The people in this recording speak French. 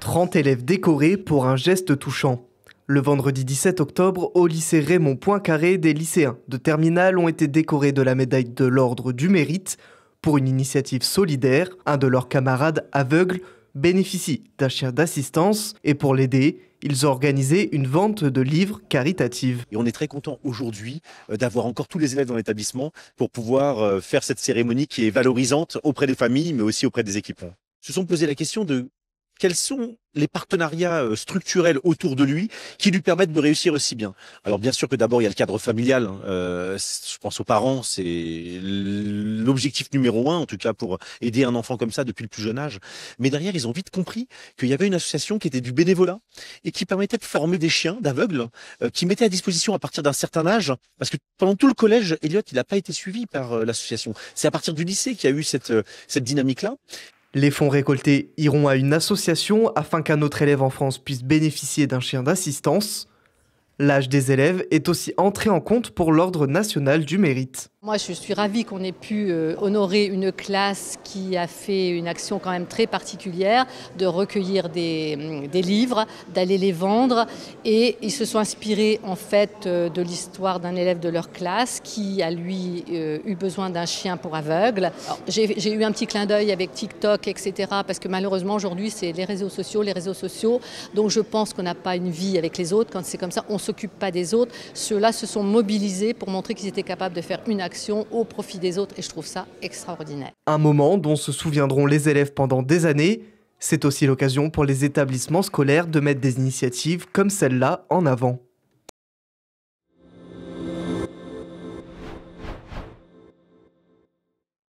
30 élèves décorés pour un geste touchant. Le vendredi 17 octobre, au lycée Raymond Poincaré, des lycéens de terminale ont été décorés de la médaille de l'Ordre du Mérite pour une initiative solidaire. Un de leurs camarades aveugles bénéficie d'un chien d'assistance et pour l'aider, ils ont organisé une vente de livres caritative. Et on est très content aujourd'hui d'avoir encore tous les élèves dans l'établissement pour pouvoir faire cette cérémonie qui est valorisante auprès des familles mais aussi auprès des équipes. Se sont posé la question de quels sont les partenariats structurels autour de lui qui lui permettent de réussir aussi bien. Alors bien sûr que d'abord il y a le cadre familial, je pense aux parents, c'est l'objectif numéro 1 en tout cas pour aider un enfant comme ça depuis le plus jeune âge. Mais derrière ils ont vite compris qu'il y avait une association qui était du bénévolat et qui permettait de former des chiens d'aveugles qui mettaient à disposition à partir d'un certain âge, parce que pendant tout le collège, Elliot il n'a pas été suivi par l'association. C'est à partir du lycée qu'il y a eu cette dynamique-là. Les fonds récoltés iront à une association afin qu'un autre élève en France puisse bénéficier d'un chien d'assistance. L'âge des élèves est aussi entré en compte pour l'Ordre national du mérite. Moi, je suis ravie qu'on ait pu honorer une classe qui a fait une action quand même très particulière, de recueillir des livres, d'aller les vendre. Et ils se sont inspirés en fait de l'histoire d'un élève de leur classe qui a lui eu besoin d'un chien pour aveugle. J'ai eu un petit clin d'œil avec TikTok, etc. Parce que malheureusement aujourd'hui c'est les réseaux sociaux. Donc je pense qu'on n'a pas une vie avec les autres. Quand c'est comme ça, on ne s'occupe pas des autres. Ceux-là se sont mobilisés pour montrer qu'ils étaient capables de faire une action au profit des autres et je trouve ça extraordinaire. Un moment dont se souviendront les élèves pendant des années. C'est aussi l'occasion pour les établissements scolaires de mettre des initiatives comme celle-là en avant.